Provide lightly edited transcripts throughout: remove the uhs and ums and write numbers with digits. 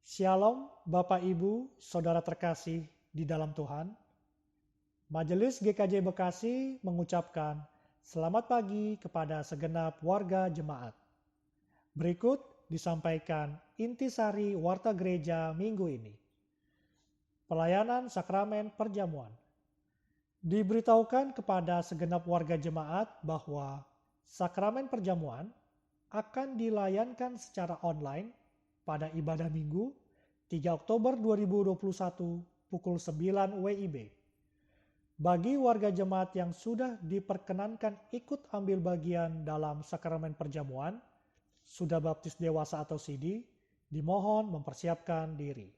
Shalom Bapak Ibu, Saudara terkasih di dalam Tuhan. Majelis GKJ Bekasi mengucapkan selamat pagi kepada segenap warga jemaat. Berikut disampaikan intisari Warta Gereja minggu ini. Pelayanan Sakramen Perjamuan. Diberitahukan kepada segenap warga jemaat bahwa Sakramen Perjamuan akan dilayankan secara online pada ibadah Minggu 3 Oktober 2021 pukul 9 WIB. Bagi warga jemaat yang sudah diperkenankan ikut ambil bagian dalam Sakramen Perjamuan, sudah baptis dewasa atau CD, dimohon mempersiapkan diri.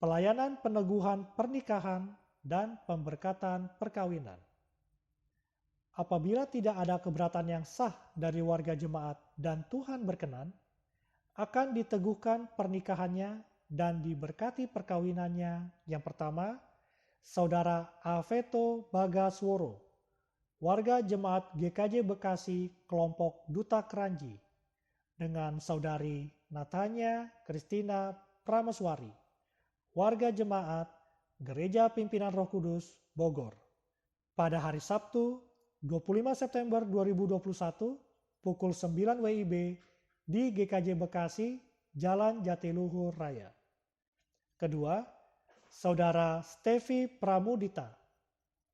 Pelayanan peneguhan pernikahan dan pemberkatan perkawinan. Apabila tidak ada keberatan yang sah dari warga jemaat dan Tuhan berkenan, akan diteguhkan pernikahannya dan diberkati perkawinannya. Yang pertama, Saudara Aveto Bagasworo, warga jemaat GKJ Bekasi kelompok Duta Keranji, dengan Saudari Natanya Kristina Prameswari, warga jemaat Gereja Pimpinan Roh Kudus Bogor, pada hari Sabtu 25 September 2021 pukul 9 WIB di GKJ Bekasi, Jalan Jatiluhur Raya. Kedua, Saudara Stevi Pramudita,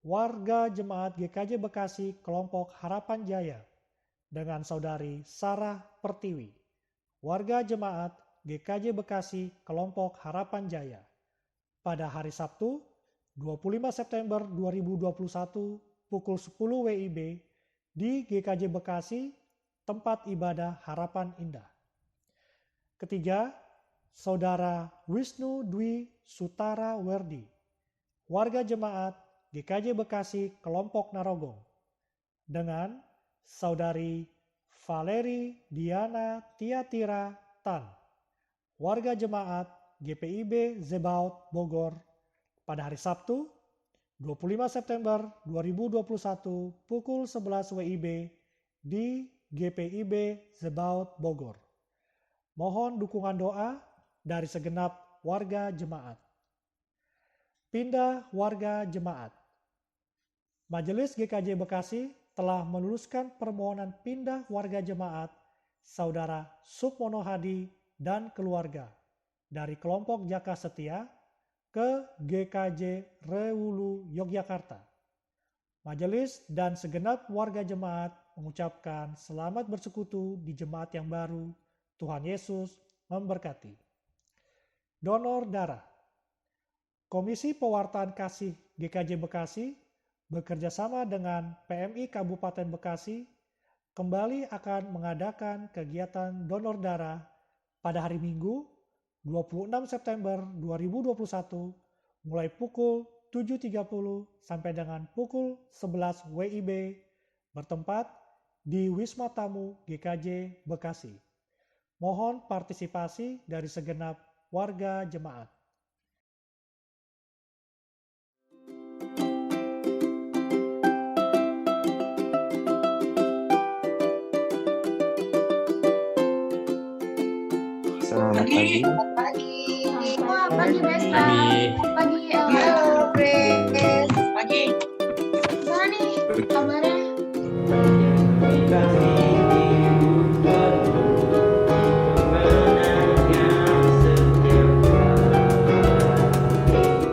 warga jemaat GKJ Bekasi kelompok Harapan Jaya, dengan Saudari Sarah Pertiwi, warga jemaat GKJ Bekasi kelompok Harapan Jaya, pada hari Sabtu 25 September 2021 pukul 10 WIB di GKJ Bekasi, tempat ibadah Harapan Indah. Ketiga, Saudara Wisnu Dwi Sutara Werdi, warga jemaat GKJ Bekasi kelompok Narogong, dengan Saudari Valeri Diana Tiatira Tan, warga jemaat GPIB Zebaot Bogor, pada hari Sabtu 25 September 2021 pukul 11 WIB di GPIB Zebaot Bogor. Mohon dukungan doa dari segenap warga jemaat. Pindah warga jemaat. Majelis GKJ Bekasi telah meluluskan permohonan pindah warga jemaat Saudara Sukmono Hadi dan keluarga dari kelompok Jaka Setia ke GKJ Rewulu Yogyakarta. Majelis dan segenap warga jemaat mengucapkan selamat bersekutu di jemaat yang baru. Tuhan Yesus memberkati. Donor darah. Komisi Pewartaan Kasih GKJ Bekasi bekerjasama dengan PMI Kabupaten Bekasi kembali akan mengadakan kegiatan donor darah pada hari Minggu 26 September 2021 mulai pukul 7.30 sampai dengan pukul 11 WIB bertempat di Wisma Tamu GKJ Bekasi. Mohon partisipasi dari segenap warga jemaat. Selamat pagi. Selamat pagi. Selamat pagi, Besta. Pagi. Pagi, Ella. Halo, Grace. Pagi. Gimana nih kabarnya?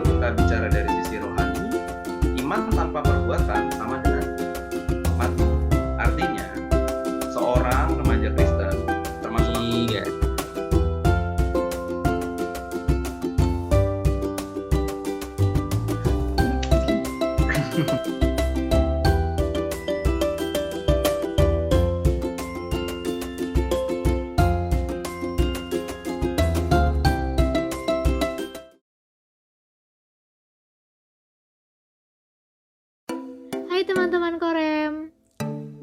Kita bicara dari sisi rohani, iman tanpa perbuatan sama dengan mati. Artinya, seorang remaja Kristen termasuk Hai teman-teman Korem.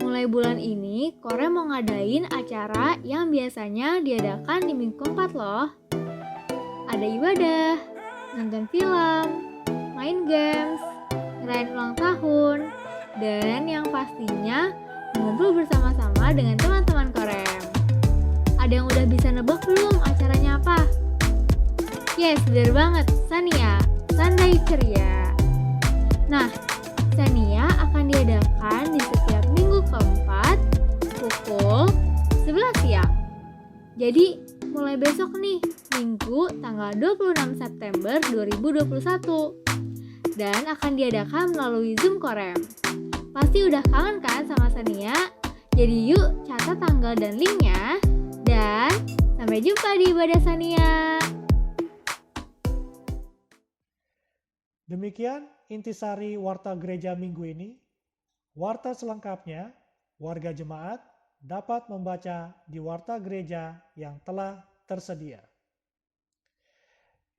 Mulai bulan ini, Korem mau ngadain acara yang biasanya diadakan di minggu keempat loh. Ada ibadah, nonton film, main games, ngerayain ulang tahun, dan yang pastinya ngobrol bersama-sama dengan teman-teman Korem. Ada yang udah bisa nebak belum acaranya apa? Yes, bener banget, Sania, Tandai Ceria. Nah, Sania akan diadakan di setiap minggu keempat pukul 11 siang. Jadi, mulai besok nih, Minggu tanggal 26 September 2021. Dan akan diadakan melalui Zoom Korem. Pasti udah kangen kan sama Sania? Jadi yuk catat tanggal dan linknya. Dan sampai jumpa di ibadah Sania. Demikian intisari Warta Gereja minggu ini. Warta selengkapnya, warga jemaat dapat membaca di Warta Gereja yang telah tersedia.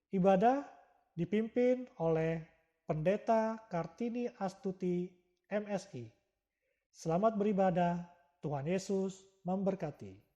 Ibadah dipimpin oleh Pendeta Kartini Astuti, MSI. Selamat beribadah, Tuhan Yesus memberkati.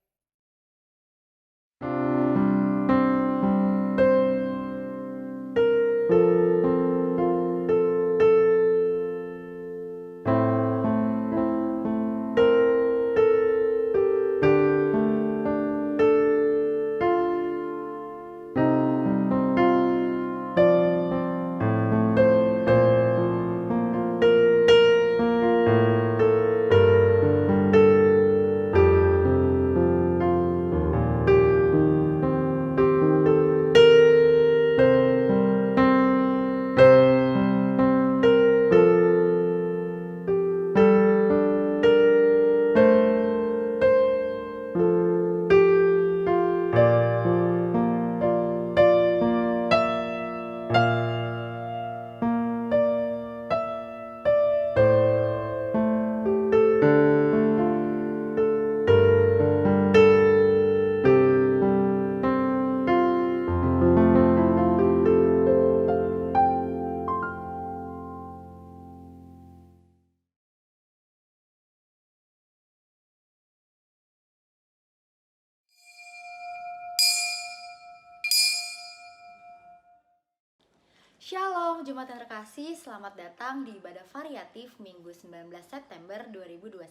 Shalom Jemaat yang terkasih, selamat datang di ibadah variatif Minggu 19 September 2021.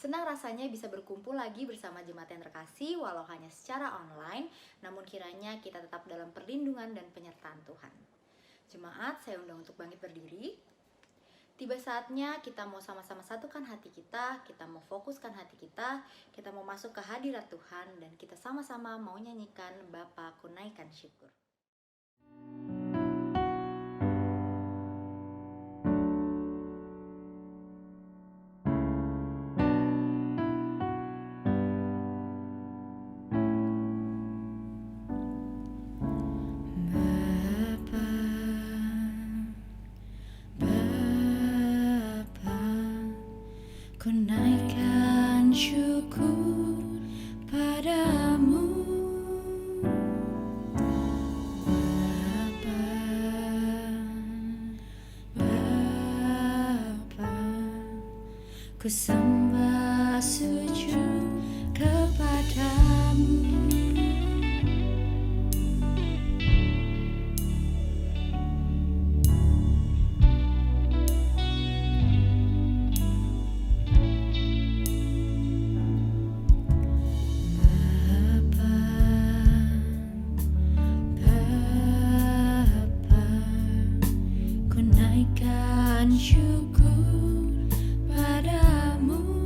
Senang rasanya bisa berkumpul lagi bersama jemaat yang terkasih walau hanya secara online, namun kiranya kita tetap dalam perlindungan dan penyertaan Tuhan. Jemaat, saya undang untuk bangkit berdiri. Tiba saatnya kita mau sama-sama satukan hati kita mau fokuskan hati kita mau masuk ke hadirat Tuhan dan kita sama-sama mau nyanyikan Bapa ku naikkan syukur. Ku naikkan syukur padamu, Bapa, Bapa. Ku sembah sujud kepadamu. Syukur padamu.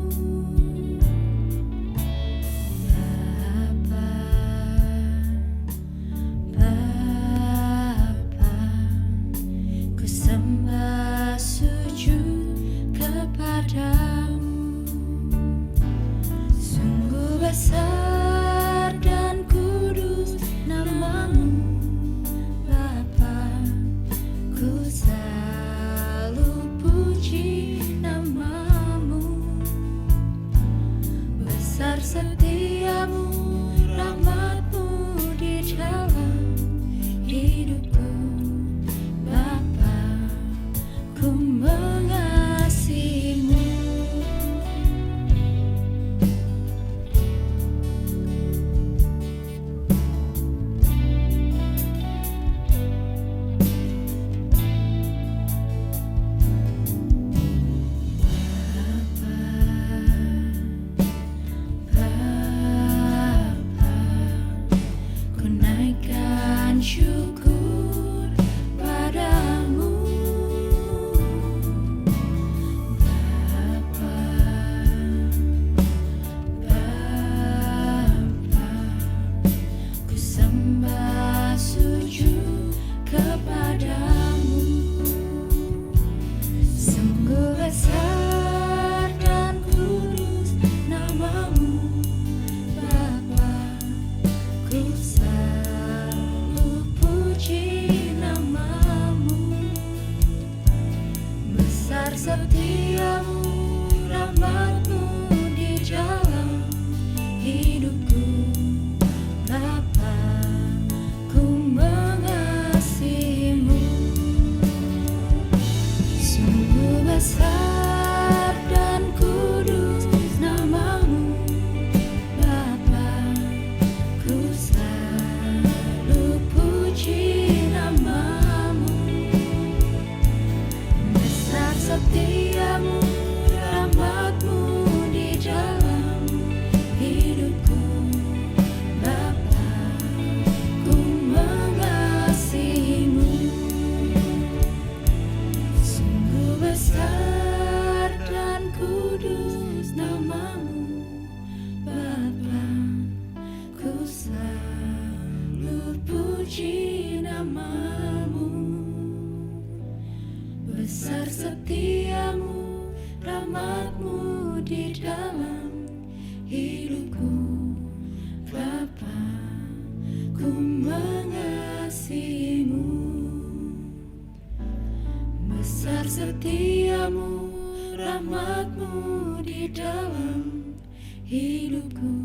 rahmat-Mu di dalam hidupku.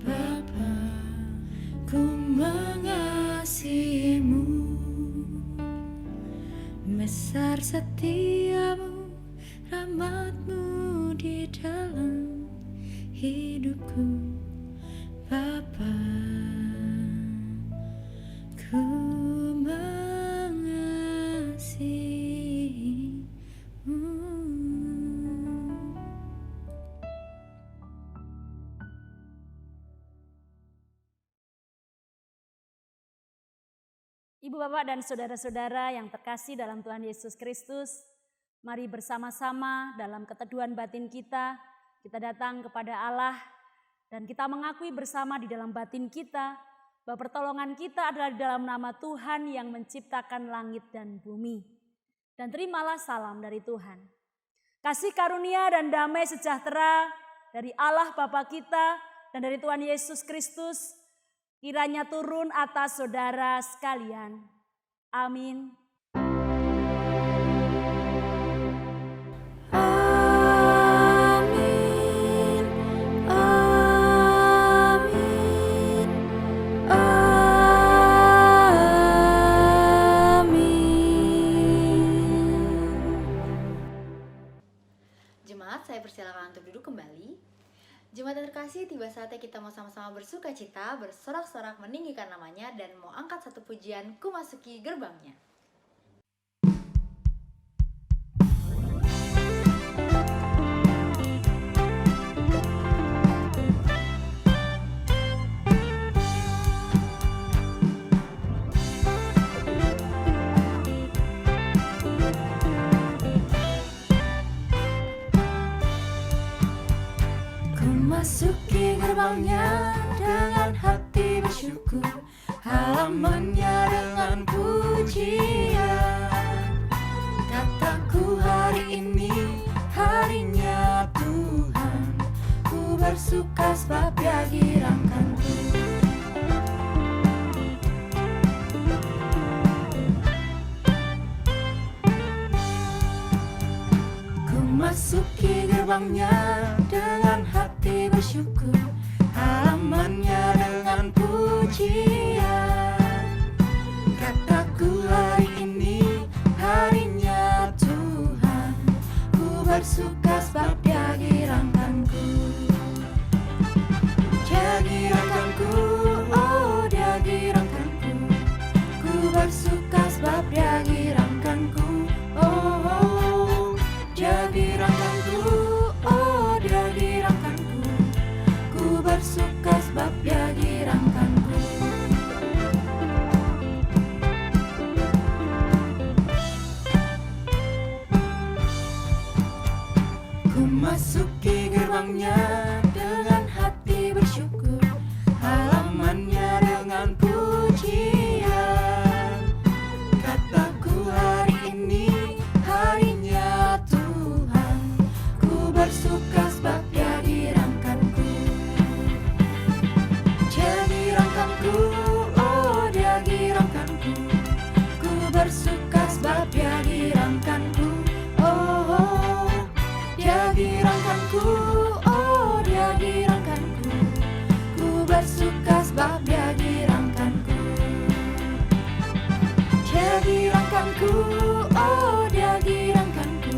Bapa, ku mengasihi-Mu. Besar setiamu, rahmat-Mu di dalam hidupku. Bapa, ku mengasihi-Mu. Ibu, Bapak, dan saudara-saudara yang terkasih dalam Tuhan Yesus Kristus, mari bersama-sama dalam keteduhan batin kita datang kepada Allah dan kita mengakui bersama di dalam batin kita bahwa pertolongan kita adalah di dalam nama Tuhan yang menciptakan langit dan bumi. Dan terimalah salam dari Tuhan. Kasih karunia dan damai sejahtera dari Allah Bapa kita dan dari Tuhan Yesus Kristus kiranya turun atas saudara sekalian. Amin. Amin. Amin. Amin. Jemaat, saya persilakan untuk duduk kembali. Jemaat yang terkasih, tiba saatnya kita mau sama-sama bersuka cita, bersorak-sorak meninggikan namanya, dan mau angkat satu pujian, Ku Masuki Gerbangnya. Masuki gerbangnya dengan hati bersyukur, halamannya dengan pujian. Kataku hari ini harinya Tuhan, ku bersuka sebab Dia girangkanku. Ku masuki gerbangnya dengan hati bersyukur, halamannya dengan pujian. Kataku hari ini harinya Tuhan, ku bersuka sebab Dia girangkanku. Dia girangkanku, oh Dia girangkanku, ku bersuka sebab Dia girangkanku. Oh, oh Dia girangkanku, oh Dia girangkanku, ku bersuka sebab Dia girangkanku. Ku masuki gerbangnya dengan hati bersyukur, halamannya dengan pujian. Kataku hari ini harinya Tuhan, ku bersuka sebab Dia girangkanku. Dia girangkanku, oh Dia girangkanku, ku bersuka sebab Dia girangkanku. Oh, oh Dia girangkanku, oh Dia girangkanku, ku bersuka sebab Dia girangkanku. Dia girangkanku, oh Dia girangkanku,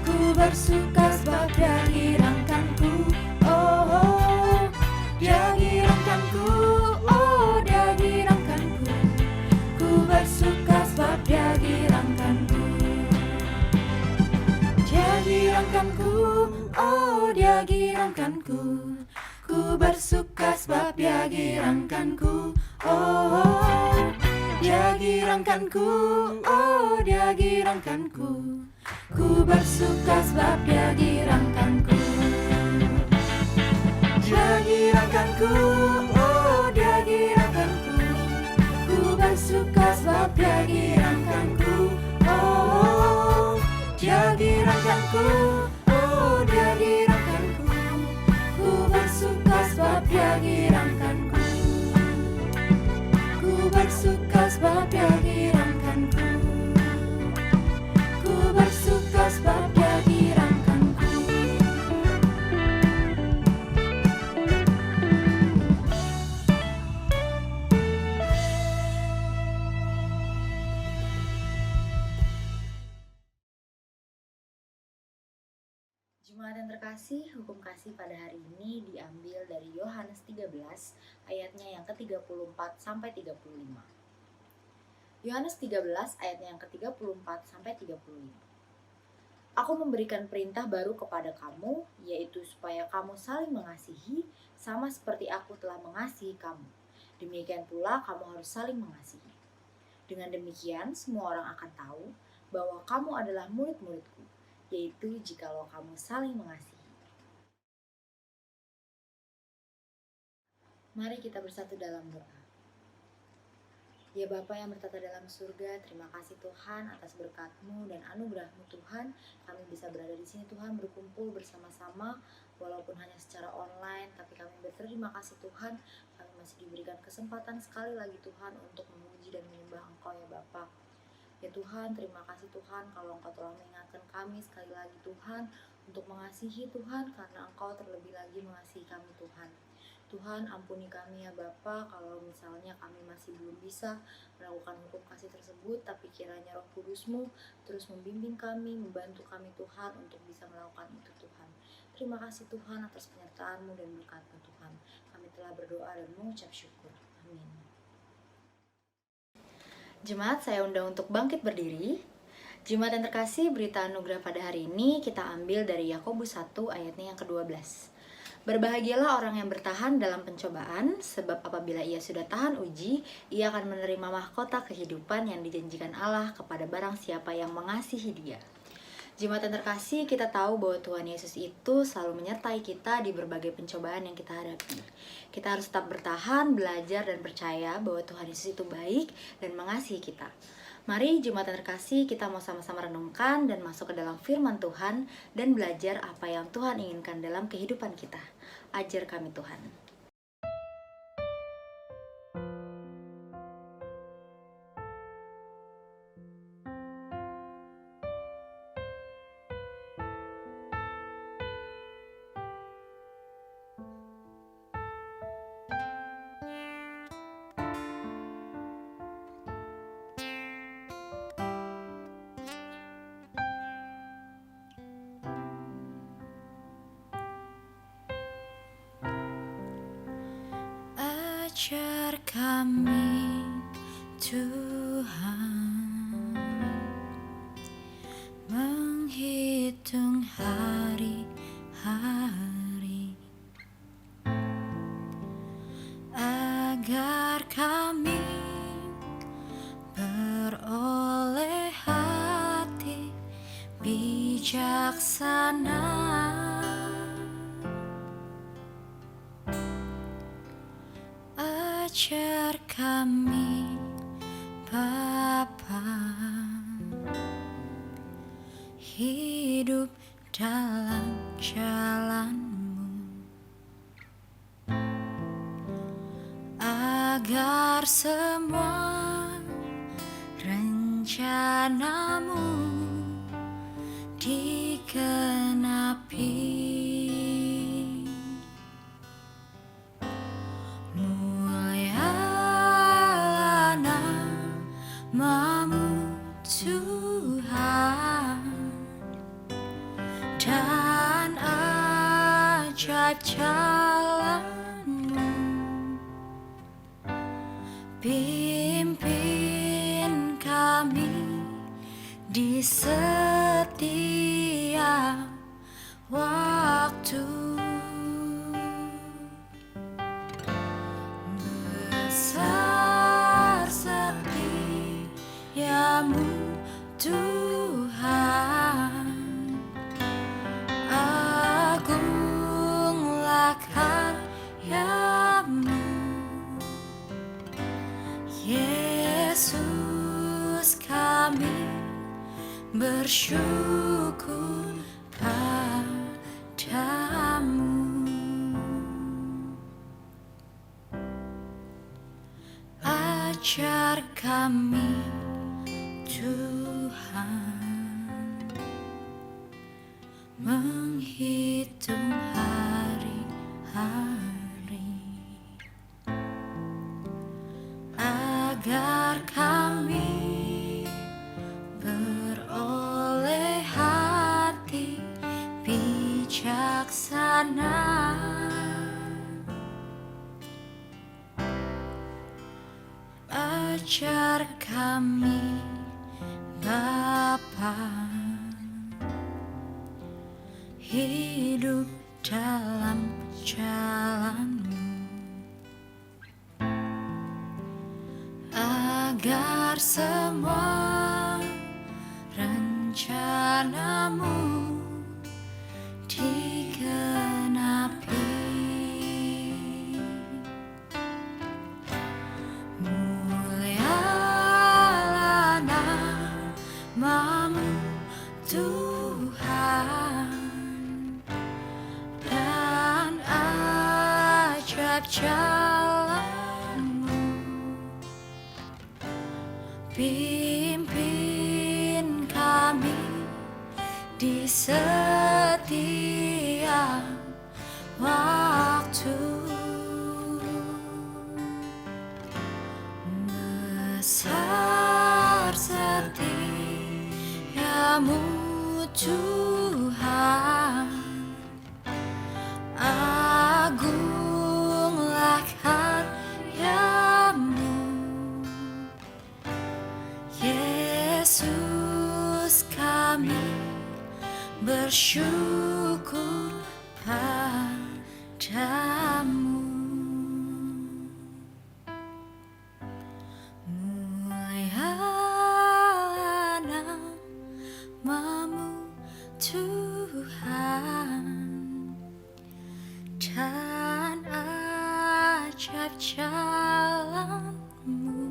ku bersuka sebab Dia girangkanku. Oh, oh Dia girangkanku, oh Dia girangkanku, ku bersuka sebab Dia girangkanku. Dia girangkanku, oh Dia girangkanku, ku bersuka sebab Dia girangkanku. Oh, oh Dia girangkanku, oh Dia girangkanku, ku bersuka sebab Dia girangkanku. Dia girangkanku, oh Dia girangkanku, ku bersuka sebab Dia girangkanku. Oh, Dia girangkanku, oh Dia girangkanku, ku bersuka sebab Dia girangkanku. Ku bersuka sebab Dia girangkanku, ku bersuka sebab Dia girangkanku. terkasih, hukum kasih pada hari ini diambil dari Yohanes 13 ayatnya yang ke-34 sampai 35. Yohanes 13 ayatnya yang ke-34 sampai 35. Aku memberikan perintah baru kepada kamu, yaitu supaya kamu saling mengasihi, sama seperti aku telah mengasihi kamu. Demikian pula kamu harus saling mengasihi. Dengan demikian, semua orang akan tahu bahwa kamu adalah murid-muridku, yaitu jikalau kamu saling mengasihi. Mari kita bersatu dalam doa. Ya Bapa yang bertata dalam surga, terima kasih Tuhan atas berkat-Mu dan anugerah-Mu Tuhan. Kami bisa berada di sini Tuhan, berkumpul bersama-sama walaupun hanya secara online, tapi kami berterima kasih Tuhan. Kami masih diberikan kesempatan sekali lagi Tuhan untuk memuji dan menyembah Engkau ya Bapa. Ya Tuhan, terima kasih Tuhan kalau Engkau telah mengingatkan kami sekali lagi Tuhan untuk mengasihi Tuhan, karena Engkau terlebih lagi mengasihi kami Tuhan. Tuhan, ampuni kami ya Bapa kalau misalnya kami masih belum bisa melakukan hukum kasih tersebut, tapi kiranya Roh Kudus-Mu terus membimbing kami, membantu kami Tuhan untuk bisa melakukan itu Tuhan. Terima kasih Tuhan atas penyertaan-Mu dan berkat-Mu Tuhan. Kami telah berdoa dan mengucap syukur. Amin. Jemaat, saya undang untuk bangkit berdiri. Jemaat yang terkasih, berita anugerah pada hari ini kita ambil dari Yakobus 1 ayatnya yang ke-12. Berbahagialah orang yang bertahan dalam pencobaan, sebab apabila ia sudah tahan uji, ia akan menerima mahkota kehidupan yang dijanjikan Allah kepada barang siapa yang mengasihi Dia. Jemaat yang terkasih, kita tahu bahwa Tuhan Yesus itu selalu menyertai kita di berbagai pencobaan yang kita hadapi. Kita harus tetap bertahan, belajar, dan percaya bahwa Tuhan Yesus itu baik dan mengasihi kita. Mari jemaat yang terkasih, kita mau sama-sama renungkan dan masuk ke dalam firman Tuhan dan belajar apa yang Tuhan inginkan dalam kehidupan kita. Ajar kami Tuhan. Ajar kami Tuhan menghitung hari-hari agar kami beroleh hati bijaksana. Ajar kami Bapa hidup dalam jalan-Mu, agar semua rencana-Mu digenapi. Namamu Tuhan, dan ajaib jalan-Mu, pimpin kami di setiap waktu. Besar setiamu Tuhan, agunglah karya-Mu. Yesus, kami bersyukur padamu. Ajar kami Tuhan menghitung hari-hari agar kami beroleh hati bijaksana. ajar kami Bapa, hidup dalam jalan-Mu, agar semua rencana-Mu digenapi. Mulialah nama-Mu Tuhan, dan ajaib jalan-Mu. Pimpin kami di setiap waktu. Besar setiamu Tuhan, agunglah karya-Mu. Yesus, kami bersyukur padamu. Mulialah nama-Mu Tuhan, dan ajaib jalan-Mu.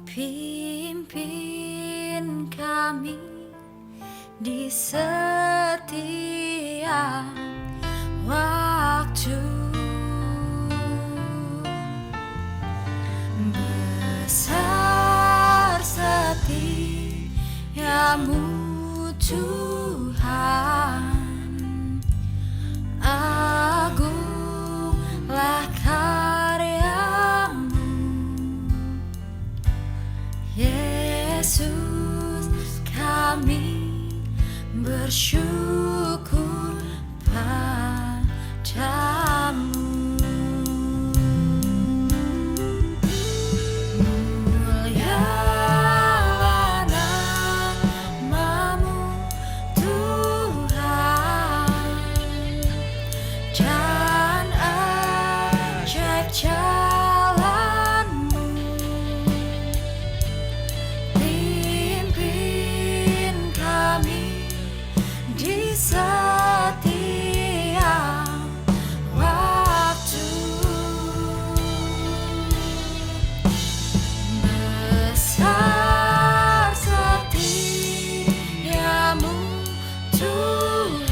Pimpin kami di setiap waktu. Besar setiamu Tuhan, agunglah karya-Mu. Yesus, kami bersyukur padamu. Mulialah nama-Mu Tuhan, dan ajaib jalan-Mu. Pimpin kami di setiap waktu. Besar setiamu Tuhan,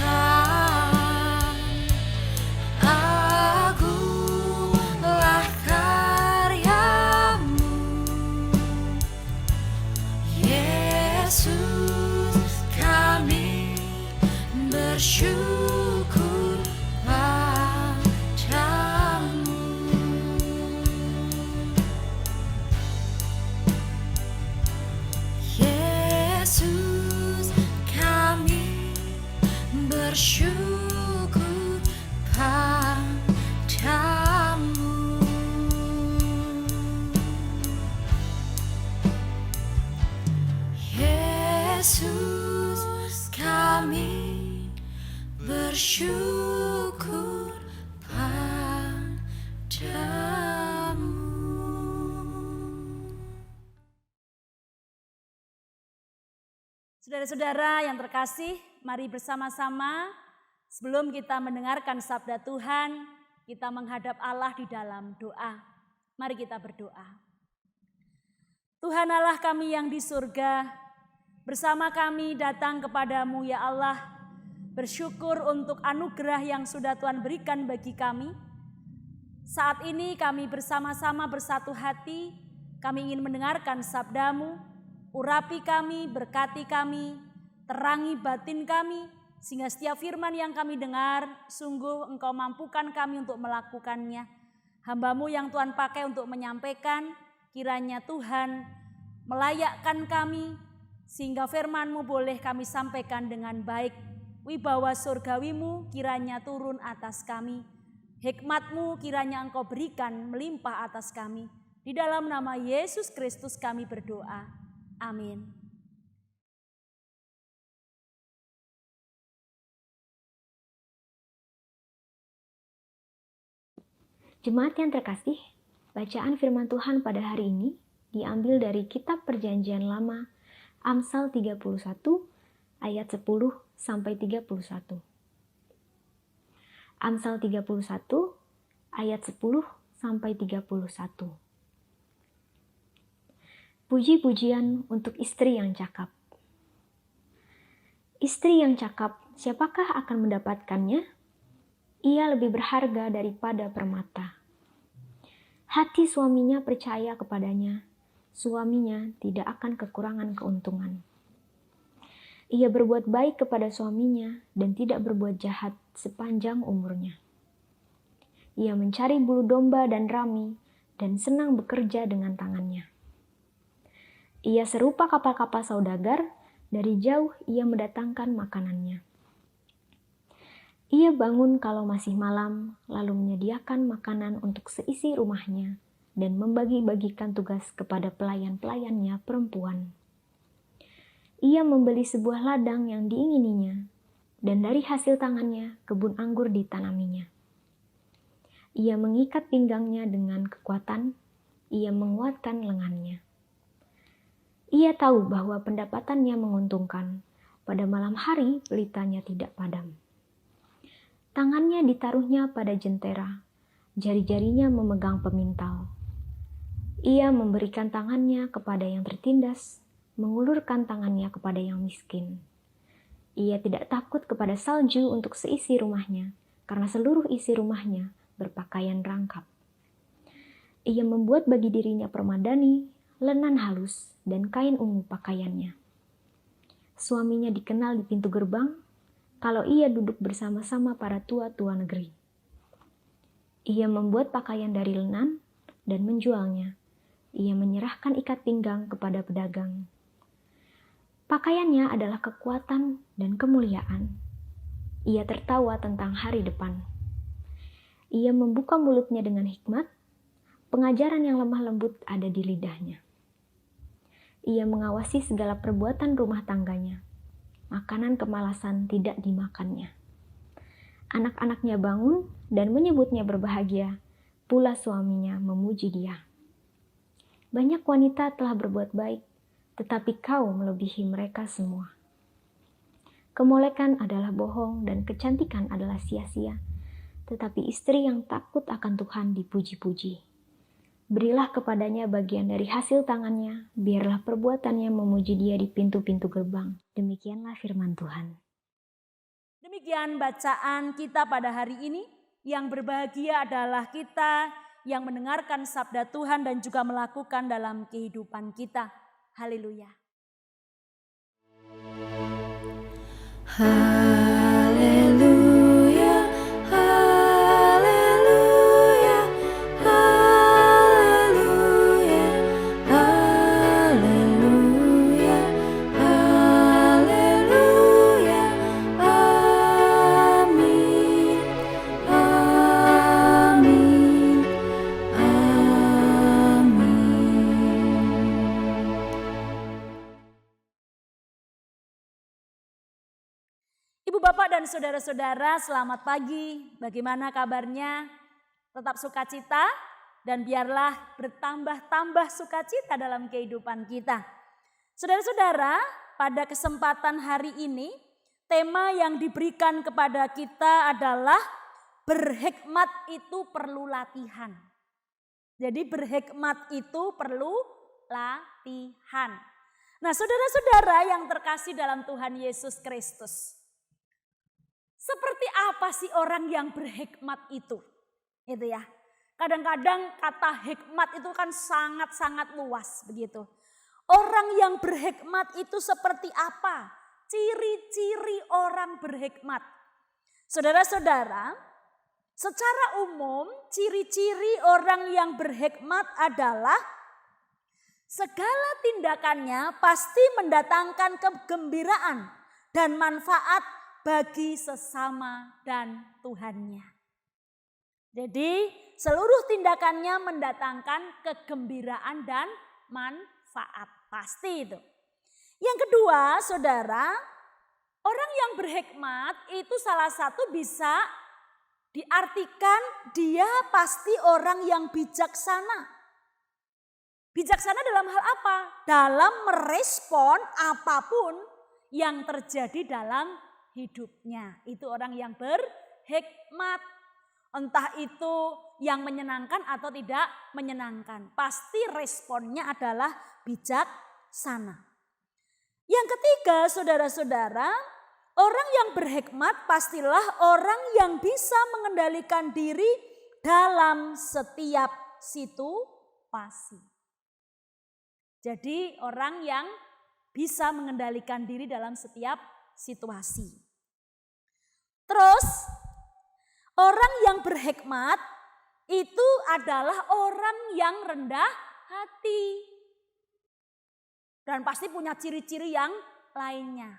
agunglah karya-Mu. Yesus, kami bersyukur padamu. Yesus, kami bersyukur padamu. Yesus, kami bersyukur padamu. Saudara-saudara yang terkasih, mari bersama-sama sebelum kita mendengarkan sabda Tuhan, kita menghadap Allah di dalam doa. Mari kita berdoa. Tuhan Allah kami yang di surga, bersama kami datang kepadamu ya Allah, bersyukur untuk anugerah yang sudah Tuhan berikan bagi kami. Saat ini kami bersama-sama bersatu hati, kami ingin mendengarkan sabda-Mu. Urapi kami, berkati kami, terangi batin kami, sehingga setiap firman yang kami dengar, sungguh Engkau mampukan kami untuk melakukannya. Hamba-Mu yang Tuhan pakai untuk menyampaikan, kiranya Tuhan melayakkan kami, sehingga firman-Mu boleh kami sampaikan dengan baik. Wibawa surgawi-Mu kiranya turun atas kami. Hikmat-Mu kiranya Engkau berikan melimpah atas kami. Di dalam nama Yesus Kristus kami berdoa. Amin. Jemaat yang terkasih, bacaan firman Tuhan pada hari ini diambil dari kitab Perjanjian Lama, Amsal 31 ayat 10 sampai 31. Amsal 31 ayat 10 sampai 31. Puji-pujian untuk istri yang cakap. Istri yang cakap, siapakah akan mendapatkannya? Ia lebih berharga daripada permata. Hati suaminya percaya kepadanya, suaminya tidak akan kekurangan keuntungan. Ia berbuat baik kepada suaminya dan tidak berbuat jahat sepanjang umurnya. Ia mencari bulu domba dan rami dan senang bekerja dengan tangannya. Ia serupa kapal-kapal saudagar, dari jauh ia mendatangkan makanannya. Ia bangun kalau masih malam, lalu menyediakan makanan untuk seisi rumahnya dan membagi-bagikan tugas kepada pelayan-pelayannya perempuan. Ia membeli sebuah ladang yang diingininya, dan dari hasil tangannya kebun anggur ditanaminya. Ia mengikat pinggangnya dengan kekuatan, ia menguatkan lengannya. Ia tahu bahwa pendapatannya menguntungkan, pada malam hari pelitanya tidak padam. Tangannya ditaruhnya pada jentera, jari-jarinya memegang pemintal. Ia memberikan tangannya kepada yang tertindas, mengulurkan tangannya kepada yang miskin. Ia tidak takut kepada salju untuk seisi rumahnya, karena seluruh isi rumahnya berpakaian rangkap. Ia membuat bagi dirinya permadani, lenan halus, dan kain ungu pakaiannya. Suaminya dikenal di pintu gerbang, kalau ia duduk bersama-sama para tua-tua negeri. Ia membuat pakaian dari lenan dan menjualnya. Ia menyerahkan ikat pinggang kepada pedagang. Pakaiannya adalah kekuatan dan kemuliaan. Ia tertawa tentang hari depan. Ia membuka mulutnya dengan hikmat. Pengajaran yang lemah lembut ada di lidahnya. Ia mengawasi segala perbuatan rumah tangganya. Makanan kemalasan tidak dimakannya. Anak-anaknya bangun dan menyebutnya berbahagia, pula suaminya memuji dia. Banyak wanita telah berbuat baik, tetapi kau melebihi mereka semua. Kemolekan adalah bohong dan kecantikan adalah sia-sia, tetapi istri yang takut akan Tuhan dipuji-puji. Berilah kepadanya bagian dari hasil tangannya, biarlah perbuatannya memuji dia di pintu-pintu gerbang. Demikianlah firman Tuhan. Demikian bacaan kita pada hari ini. Yang berbahagia adalah kita yang mendengarkan sabda Tuhan dan juga melakukan dalam kehidupan kita. Haleluya. Haleluya, haleluya, haleluya, haleluya, haleluya, amin, amin, amin. Ibu, Bapak, dan saudara-saudara, selamat pagi. Bagaimana kabarnya? Tetap sukacita dan biarlah bertambah-tambah sukacita dalam kehidupan kita. Saudara-saudara, pada kesempatan hari ini, tema yang diberikan kepada kita adalah berhikmat itu perlu latihan. Jadi berhikmat itu perlu latihan. Nah, saudara-saudara yang terkasih dalam Tuhan Yesus Kristus. Seperti apa sih orang yang berhikmat itu? Itu ya. Kadang-kadang kata hikmat itu kan sangat-sangat luas begitu. Orang yang berhikmat itu seperti apa? Ciri-ciri orang berhikmat. Saudara-saudara, secara umum ciri-ciri orang yang berhikmat adalah segala tindakannya pasti mendatangkan kegembiraan dan manfaat bagi sesama dan Tuhannya. Jadi seluruh tindakannya mendatangkan kegembiraan dan manfaat. Pasti itu. Yang kedua, saudara, orang yang berhikmat itu salah satu bisa diartikan dia pasti orang yang bijaksana. Bijaksana dalam hal apa? Dalam merespon apapun yang terjadi dalam hidupnya. Itu orang yang berhikmat. Entah itu yang menyenangkan atau tidak menyenangkan. Pasti responnya adalah bijaksana. Yang ketiga, saudara-saudara, orang yang berhikmat pastilah orang yang bisa mengendalikan diri dalam setiap situasi. Jadi orang yang bisa mengendalikan diri dalam setiap situasi. Terus orang yang berhikmat itu adalah orang yang rendah hati. Dan pasti punya ciri-ciri yang lainnya.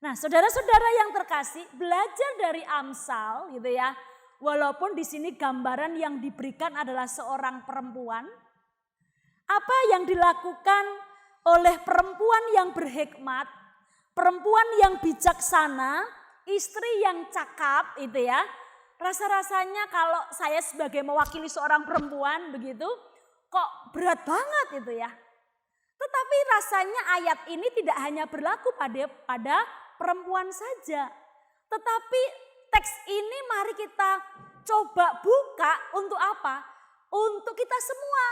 Nah, saudara-saudara yang terkasih, belajar dari Amsal gitu ya. Walaupun di sini gambaran yang diberikan adalah seorang perempuan. Apa yang dilakukan oleh perempuan yang berhikmat, perempuan yang bijaksana, istri yang cakap itu ya. Rasa-rasanya kalau saya sebagai mewakili seorang perempuan begitu, kok berat banget itu ya. Tetapi rasanya ayat ini tidak hanya berlaku pada perempuan saja. Tetapi teks ini mari kita coba buka untuk apa? Untuk kita semua.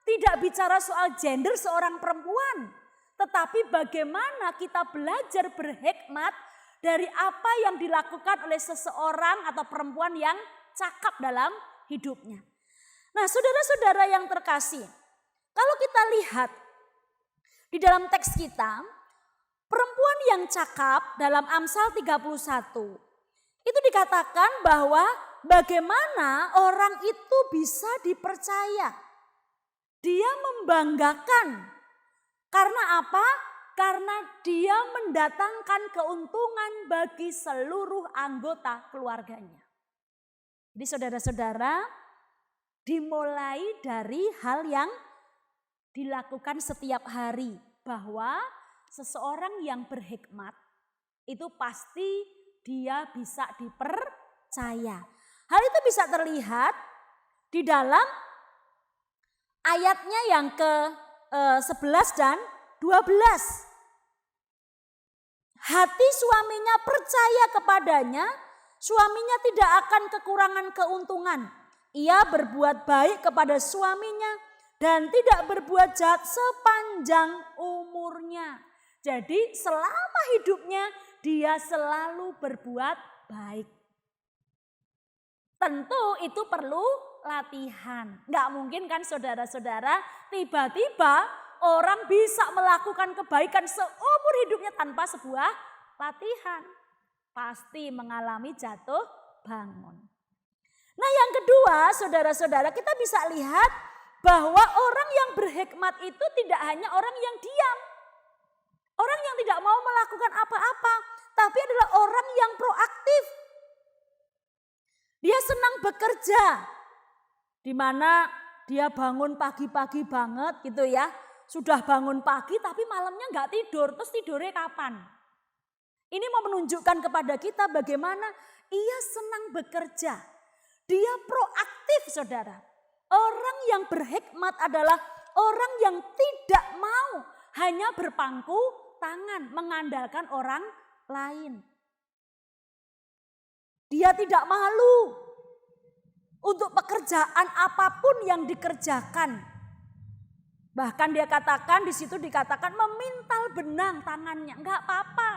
Tidak bicara soal gender seorang perempuan. Tetapi bagaimana kita belajar berhikmat dari apa yang dilakukan oleh seseorang atau perempuan yang cakap dalam hidupnya. Nah, saudara-saudara yang terkasih, kalau kita lihat di dalam teks kita, perempuan yang cakap dalam Amsal 31, itu dikatakan bahwa bagaimana orang itu bisa dipercaya. Dia membanggakan. Karena apa? Karena dia mendatangkan keuntungan bagi seluruh anggota keluarganya. Jadi saudara-saudara, dimulai dari hal yang dilakukan setiap hari. Bahwa seseorang yang berhikmat itu pasti dia bisa dipercaya. Hal itu bisa terlihat di dalam ayatnya yang ke-11 dan 12. Hati suaminya percaya kepadanya, suaminya tidak akan kekurangan keuntungan. Ia berbuat baik kepada suaminya dan tidak berbuat jahat sepanjang umurnya. Jadi selama hidupnya dia selalu berbuat baik. Tentu itu perlu latihan. Nggak mungkin kan saudara-saudara tiba-tiba orang bisa melakukan kebaikan seumur hidupnya tanpa sebuah latihan. Pasti mengalami jatuh bangun. Nah yang kedua saudara-saudara kita bisa lihat bahwa orang yang berhikmat itu tidak hanya orang yang diam. Orang yang tidak mau melakukan apa-apa. Tapi adalah orang yang proaktif. Dia senang bekerja. Di mana dia bangun pagi-pagi banget gitu ya. Sudah bangun pagi tapi malamnya nggak tidur. Terus tidurnya kapan? Ini mau menunjukkan kepada kita bagaimana ia senang bekerja. Dia proaktif saudara. Orang yang berhikmat adalah orang yang tidak mau hanya berpangku tangan mengandalkan orang lain. Dia tidak malu untuk pekerjaan apapun yang dikerjakan. Bahkan dia katakan di situ dikatakan memintal benang tangannya, enggak apa-apa.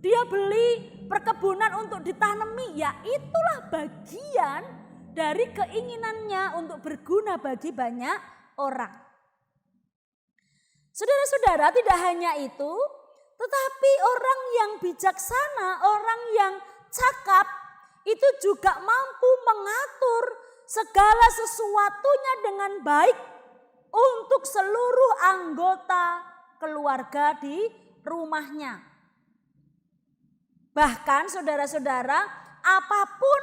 Dia beli perkebunan untuk ditanami, ya itulah bagian dari keinginannya untuk berguna bagi banyak orang. Saudara-saudara, tidak hanya itu, tetapi orang yang bijaksana, orang yang cakap itu juga mampu mengatur segala sesuatunya dengan baik untuk seluruh anggota keluarga di rumahnya. Bahkan saudara-saudara, apapun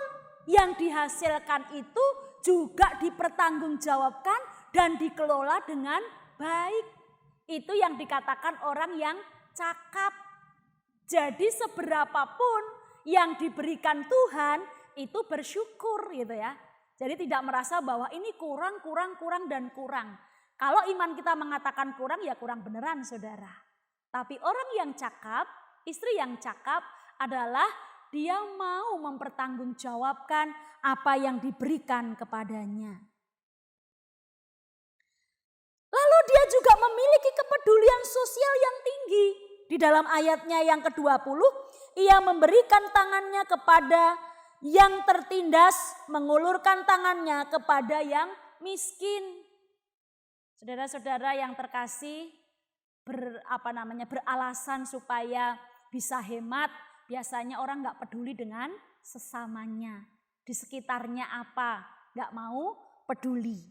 yang dihasilkan itu juga dipertanggungjawabkan dan dikelola dengan baik. Itu yang dikatakan orang yang cakap. Jadi seberapapun yang diberikan Tuhan itu bersyukur gitu ya. Jadi tidak merasa bahwa ini kurang dan kurang. Kalau iman kita mengatakan kurang ya kurang beneran saudara. Tapi orang yang cakap, istri yang cakap adalah dia mau mempertanggungjawabkan apa yang diberikan kepadanya. Lalu dia juga memiliki kepedulian sosial yang tinggi. Di dalam ayatnya yang ke-20, ia memberikan tangannya kepada yang tertindas, mengulurkan tangannya kepada yang miskin. Saudara-saudara yang terkasih, beralasan supaya bisa hemat, biasanya orang nggak peduli dengan sesamanya. Di sekitarnya apa, nggak mau peduli.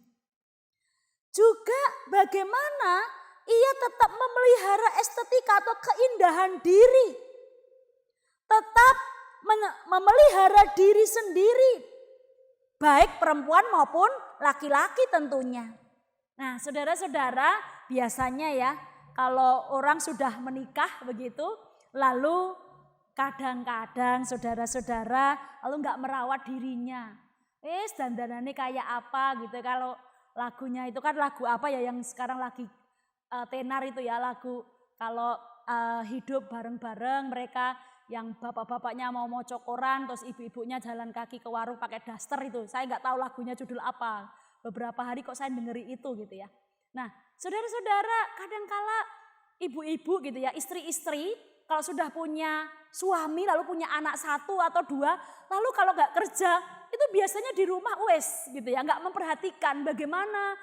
Juga bagaimana ia tetap memelihara estetika atau keindahan diri. Tetap memelihara diri sendiri. Baik perempuan maupun laki-laki tentunya. Nah saudara-saudara biasanya ya kalau orang sudah menikah begitu. Lalu kadang-kadang saudara-saudara lalu nggak merawat dirinya. Dandanannya kayak apa gitu. Kalau lagunya itu kan lagu apa ya yang sekarang lagi tenar itu ya lagu kalau hidup bareng-bareng mereka yang bapak-bapaknya mau koran terus ibu-ibunya jalan kaki ke warung pakai daster itu. Saya nggak tahu lagunya judul apa. Beberapa hari kok saya dengeri itu gitu ya. Nah saudara-saudara kadangkala ibu-ibu gitu ya istri-istri kalau sudah punya suami lalu punya anak 1 atau 2 lalu kalau nggak kerja itu biasanya di rumah gitu ya nggak memperhatikan bagaimana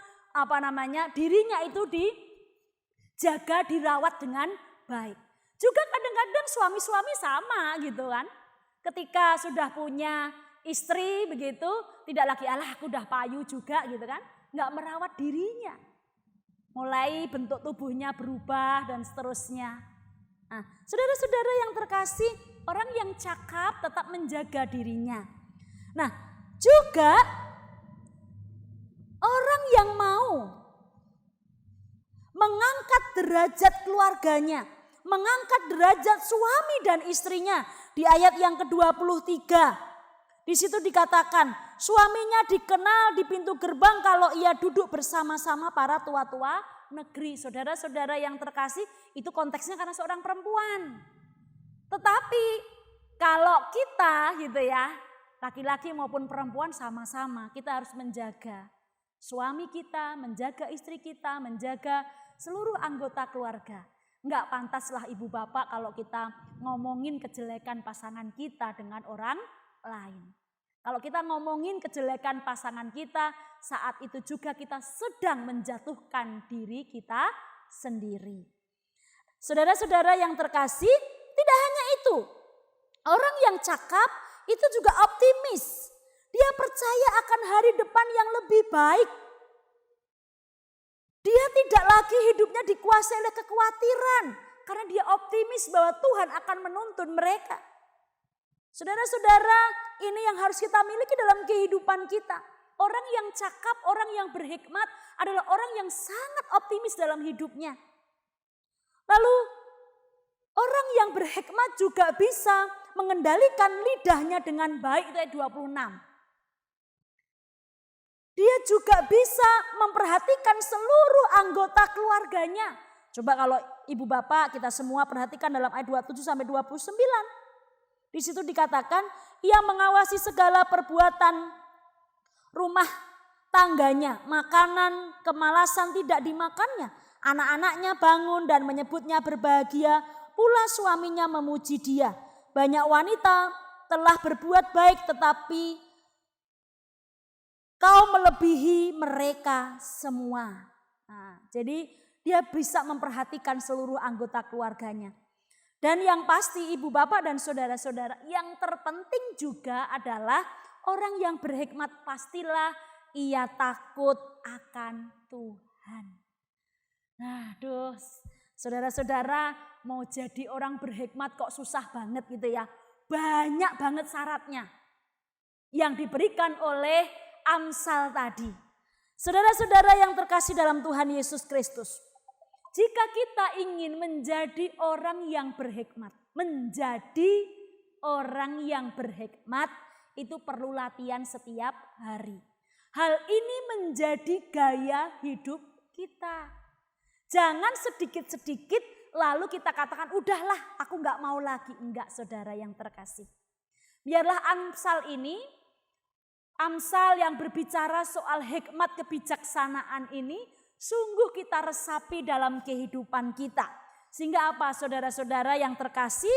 dirinya itu dijaga dirawat dengan baik. Juga kadang-kadang suami-suami sama gitu kan. Ketika sudah punya istri begitu tidak lagi aku udah payu juga gitu kan. Nggak merawat dirinya. Mulai bentuk tubuhnya berubah dan seterusnya. Nah, saudara-saudara yang terkasih, orang yang cakap tetap menjaga dirinya. Nah, juga orang yang mau mengangkat derajat keluarganya, mengangkat derajat suami dan istrinya. Di ayat yang ke-23, di situ dikatakan, suaminya dikenal di pintu gerbang kalau ia duduk bersama-sama para tua-tua negeri. Saudara-saudara yang terkasih, itu konteksnya karena seorang perempuan. Tetapi kalau kita gitu ya, laki-laki maupun perempuan sama-sama kita harus menjaga suami kita, menjaga istri kita, menjaga seluruh anggota keluarga. Enggak pantaslah ibu bapak kalau kita ngomongin kejelekan pasangan kita dengan orang lain. Kalau kita ngomongin kejelekan pasangan kita, saat itu juga kita sedang menjatuhkan diri kita sendiri. Saudara-saudara yang terkasih, tidak hanya itu. Orang yang cakap itu juga optimis. Dia percaya akan hari depan yang lebih baik. Dia tidak lagi hidupnya dikuasai oleh kekhawatiran. Karena dia optimis bahwa Tuhan akan menuntun mereka. Saudara-saudara, ini yang harus kita miliki dalam kehidupan kita. Orang yang cakap, orang yang berhikmat adalah orang yang sangat optimis dalam hidupnya. Lalu orang yang berhikmat juga bisa mengendalikan lidahnya dengan baik, itu ayat 26. Dia juga bisa memperhatikan seluruh anggota keluarganya. Coba kalau ibu bapak kita semua perhatikan dalam ayat 27 sampai 29. Di situ dikatakan ia mengawasi segala perbuatan rumah tangganya, makanan kemalasan tidak dimakannya. Anak-anaknya bangun dan menyebutnya berbahagia, pula suaminya memuji dia. Banyak wanita telah berbuat baik tetapi kau melebihi mereka semua. Nah, jadi dia bisa memperhatikan seluruh anggota keluarganya. Dan yang pasti ibu bapak dan saudara-saudara yang terpenting juga adalah orang yang berhikmat pastilah ia takut akan Tuhan. Nah, saudara-saudara mau jadi orang berhikmat kok susah banget gitu ya. Banyak banget syaratnya. yang diberikan oleh Amsal tadi. Saudara-saudara yang terkasih dalam Tuhan Yesus Kristus, jika kita ingin menjadi orang yang berhikmat, itu perlu latihan setiap hari. Hal ini menjadi gaya hidup kita. Jangan sedikit-sedikit lalu kita katakan, udahlah aku gak mau lagi. Enggak, saudara yang terkasih. Biarlah Amsal yang berbicara soal hikmat kebijaksanaan ini sungguh kita resapi dalam kehidupan kita. Sehingga apa, saudara-saudara yang terkasih,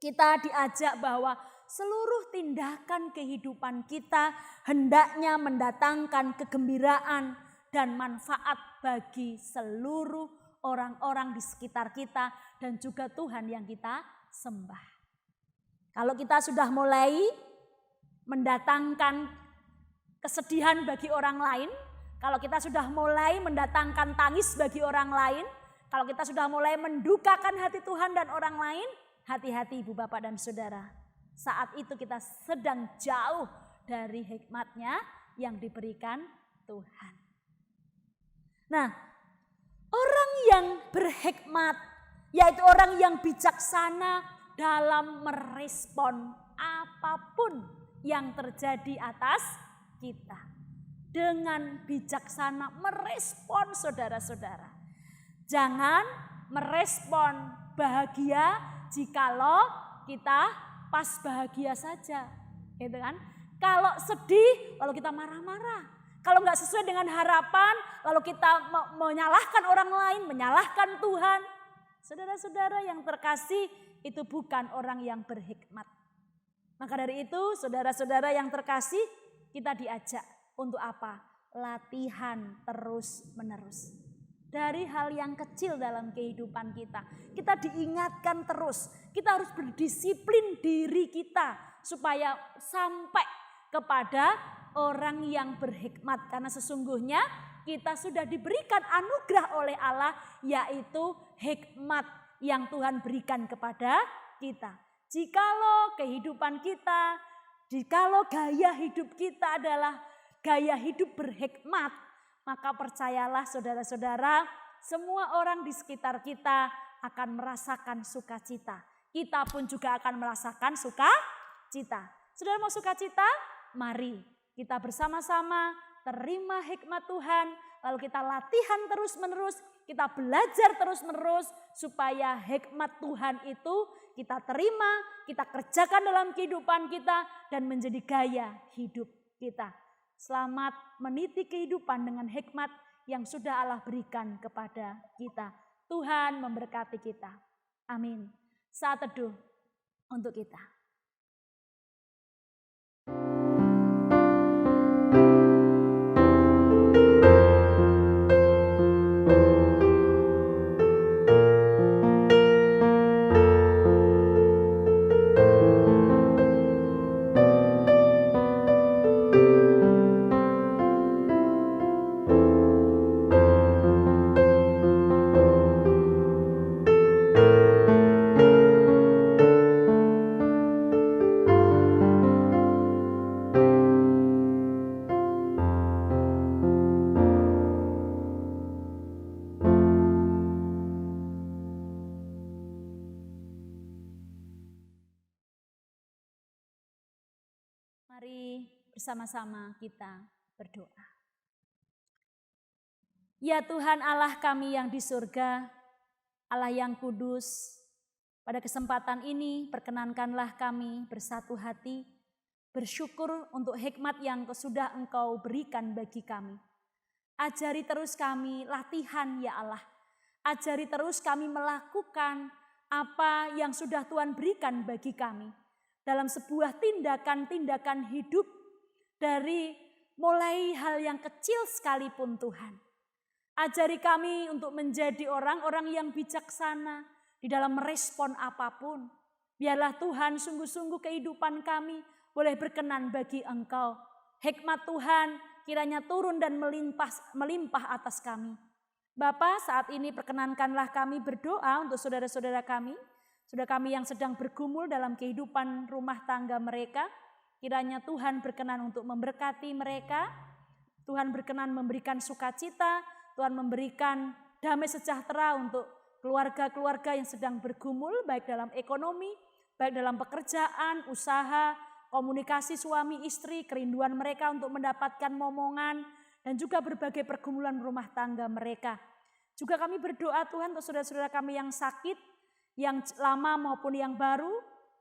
kita diajak bahwa seluruh tindakan kehidupan kita hendaknya mendatangkan kegembiraan dan manfaat bagi seluruh orang-orang di sekitar kita dan juga Tuhan yang kita sembah. Kalau kita sudah mulai mendatangkan kesedihan bagi orang lain, kalau kita sudah mulai mendatangkan tangis bagi orang lain, kalau kita sudah mulai mendukakan hati Tuhan dan orang lain, hati-hati ibu bapak dan saudara. Saat itu kita sedang jauh dari hikmatnya yang diberikan Tuhan. Nah, orang yang berhikmat, yaitu orang yang bijaksana dalam merespon apapun yang terjadi atas kita. Dengan bijaksana merespon saudara-saudara. Jangan merespon bahagia jikalau kita pas bahagia saja. Gitu kan? Kalau sedih lalu kita marah-marah. Kalau nggak sesuai dengan harapan lalu kita menyalahkan orang lain, menyalahkan Tuhan. Saudara-saudara yang terkasih, itu bukan orang yang berhikmat. Maka dari itu saudara-saudara yang terkasih, kita diajak untuk apa? Latihan terus-menerus. Dari hal yang kecil dalam kehidupan kita. Kita diingatkan terus. Kita harus berdisiplin diri kita supaya sampai kepada orang yang berhikmat. Karena sesungguhnya kita sudah diberikan anugerah oleh Allah, yaitu hikmat yang Tuhan berikan kepada kita. Jikalau kehidupan kita, jikalau gaya hidup kita adalah gaya hidup berhikmat, maka percayalah saudara-saudara, semua orang di sekitar kita akan merasakan sukacita. Kita pun juga akan merasakan sukacita. Saudara mau sukacita? Mari kita bersama-sama terima hikmat Tuhan, lalu kita latihan terus-menerus, kita belajar terus-menerus supaya hikmat Tuhan itu kita terima, kita kerjakan dalam kehidupan kita dan menjadi gaya hidup kita. Selamat meniti kehidupan dengan hikmat yang sudah Allah berikan kepada kita. Tuhan memberkati kita. Amin. Saat teduh untuk kita. Mari bersama-sama kita berdoa. Ya Tuhan Allah kami yang di surga, Allah yang kudus, pada kesempatan ini perkenankanlah kami bersatu hati, bersyukur untuk hikmat yang sudah Engkau berikan bagi kami. Ajari terus kami latihan ya Allah, ajari terus kami melakukan apa yang sudah Tuhan berikan bagi kami. Dalam sebuah tindakan-tindakan hidup dari mulai hal yang kecil sekalipun Tuhan. Ajari kami untuk menjadi orang-orang yang bijaksana di dalam merespon apapun. Biarlah Tuhan sungguh-sungguh kehidupan kami boleh berkenan bagi Engkau. Hikmat Tuhan kiranya turun dan melimpah atas kami. Bapa, saat ini perkenankanlah kami berdoa untuk saudara-saudara kami. Saudara kami yang sedang bergumul dalam kehidupan rumah tangga mereka, kiranya Tuhan berkenan untuk memberkati mereka, Tuhan berkenan memberikan sukacita, Tuhan memberikan damai sejahtera untuk keluarga-keluarga yang sedang bergumul, baik dalam ekonomi, baik dalam pekerjaan, usaha, komunikasi suami istri, kerinduan mereka untuk mendapatkan momongan, dan juga berbagai pergumulan rumah tangga mereka. Juga kami berdoa Tuhan untuk saudara-saudara kami yang sakit, yang lama maupun yang baru,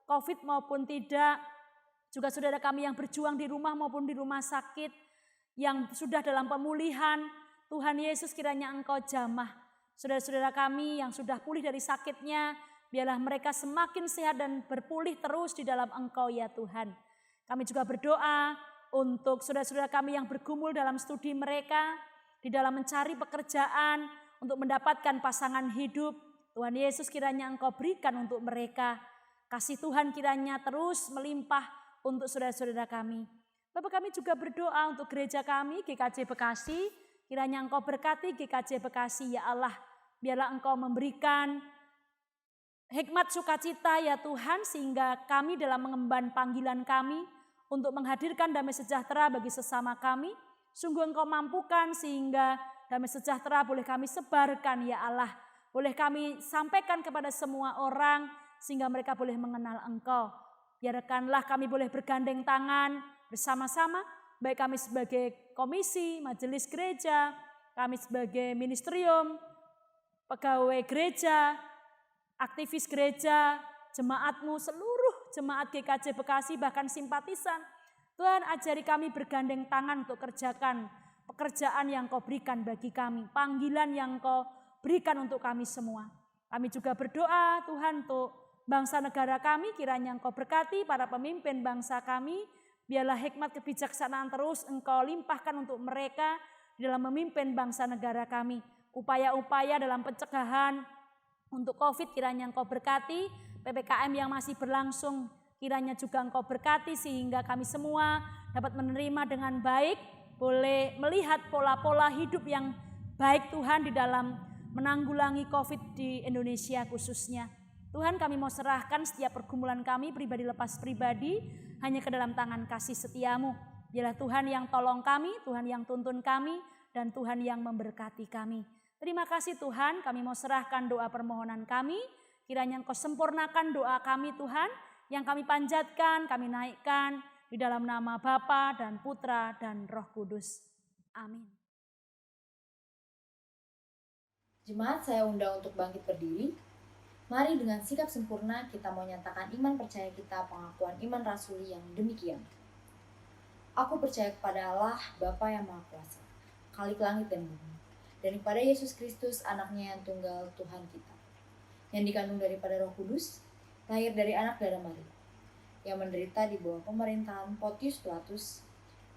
COVID maupun tidak, juga saudara kami yang berjuang di rumah maupun di rumah sakit, yang sudah dalam pemulihan. Tuhan Yesus, kiranya Engkau jamah saudara-saudara kami yang sudah pulih dari sakitnya, biarlah mereka semakin sehat dan berpulih terus di dalam Engkau ya Tuhan. Kami juga berdoa untuk saudara-saudara kami yang bergumul dalam studi mereka, di dalam mencari pekerjaan, untuk mendapatkan pasangan hidup. Tuhan Yesus, kiranya Engkau berikan untuk mereka. Kasih Tuhan kiranya terus melimpah untuk saudara-saudara kami. Bapak, kami juga berdoa untuk gereja kami, GKJ Bekasi. Kiranya Engkau berkati GKJ Bekasi ya Allah. Biarlah Engkau memberikan hikmat sukacita ya Tuhan, sehingga kami dalam mengemban panggilan kami untuk menghadirkan damai sejahtera bagi sesama kami. Sungguh Engkau mampukan sehingga damai sejahtera boleh kami sebarkan ya Allah. Boleh kami sampaikan kepada semua orang sehingga mereka boleh mengenal Engkau. Biarkanlah kami boleh bergandeng tangan bersama-sama, baik kami sebagai komisi, majelis gereja, kami sebagai ministerium, pegawai gereja, aktivis gereja, jemaatmu, seluruh jemaat GKJ Bekasi, bahkan simpatisan. Tuhan, ajari kami bergandeng tangan untuk kerjakan pekerjaan yang Kau berikan bagi kami, panggilan yang Kau berikan untuk kami semua. Kami juga berdoa Tuhan untuk bangsa negara kami, kiranya Engkau berkati para pemimpin bangsa kami. Biarlah hikmat kebijaksanaan terus Engkau limpahkan untuk mereka dalam memimpin bangsa negara kami. Upaya-upaya dalam pencegahan untuk COVID kiranya Engkau berkati. PPKM yang masih berlangsung kiranya juga Engkau berkati sehingga kami semua dapat menerima dengan baik. Boleh melihat pola-pola hidup yang baik Tuhan di dalam menanggulangi COVID di Indonesia khususnya. Tuhan, kami mau serahkan setiap pergumulan kami pribadi lepas pribadi hanya ke dalam tangan kasih setiamu. Biarlah Tuhan yang tolong kami, Tuhan yang tuntun kami, dan Tuhan yang memberkati kami. Terima kasih Tuhan, kami mau serahkan doa permohonan kami. Kiranya Engkau sempurnakan doa kami Tuhan, yang kami panjatkan, kami naikkan di dalam nama Bapa dan Putra dan Roh Kudus. Amin. Jemaat, saya undang untuk bangkit berdiri. Mari dengan sikap sempurna kita mau nyatakan iman percaya kita, pengakuan iman rasuli yang demikian. Aku percaya kepada Allah, Bapa yang Maha Kuasa, Khalik langit dan bumi, dan kepada Yesus Kristus, anaknya yang tunggal Tuhan kita, yang dikandung daripada Roh Kudus, lahir dari anak darah Maria, yang menderita di bawah pemerintahan Pontius Pilatus,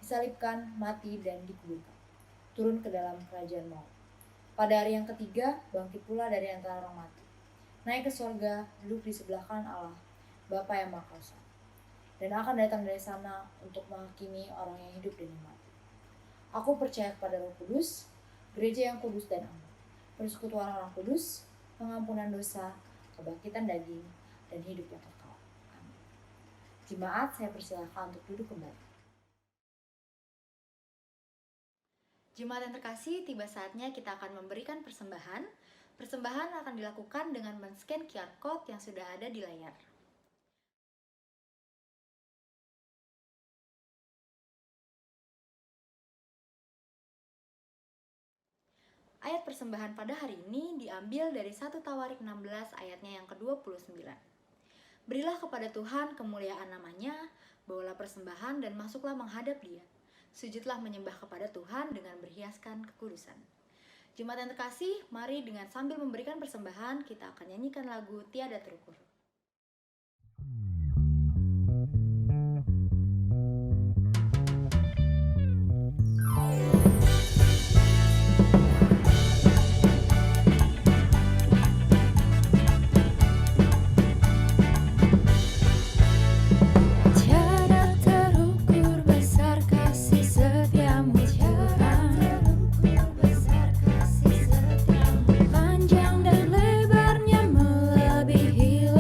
disalibkan, mati, dan dikuburkan, turun ke dalam kerajaan maut. Pada hari yang ketiga, bangkit pula dari antara orang mati, naik ke surga, duduk di sebelah kanan Allah, Bapa yang Maha Kuasa, dan akan datang dari sana untuk menghakimi orang yang hidup dan yang mati. Aku percaya kepada Roh Kudus, gereja yang kudus dan aman, persekutuan orang kudus, pengampunan dosa, kebangkitan daging, dan hidup yang kekal. Amin. Jemaat, saya persilakan untuk duduk kembali. Jemaat yang terkasih, tiba saatnya kita akan memberikan persembahan. Persembahan akan dilakukan dengan men-scan QR Code yang sudah ada di layar. Ayat persembahan pada hari ini diambil dari 1 Tawarik 16 ayatnya yang ke-29. Berilah kepada Tuhan kemuliaan namanya, bawalah persembahan dan masuklah menghadap Dia. Sujudlah menyembah kepada Tuhan dengan berhiaskan kekudusan. Jemaat yang terkasih, mari dengan sambil memberikan persembahan, kita akan nyanyikan lagu Tiada Terukur. Panjang dan lebarnya melebihi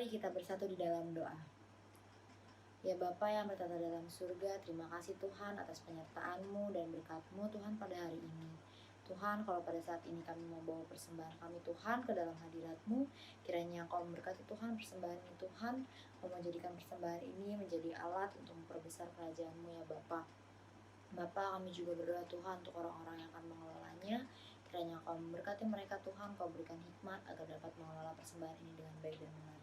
Mari kita bersatu di dalam doa. Ya Bapa yang bertata dalam surga, terima kasih Tuhan atas penyertaan-Mu dan berkat-Mu Tuhan pada hari ini. Tuhan, kalau pada saat ini kami mau bawa persembahan kami Tuhan ke dalam hadirat-Mu, kiranya Engkau memberkati Tuhan persembahan ini Tuhan, Engkau menjadikan persembahan ini menjadi alat untuk memperbesar kerajaan-Mu ya Bapa. Bapa, kami juga berdoa Tuhan untuk orang-orang yang akan mengelolanya, kiranya Engkau memberkati mereka Tuhan, Engkau berikan hikmat agar dapat mengelola persembahan ini dengan baik dan benar.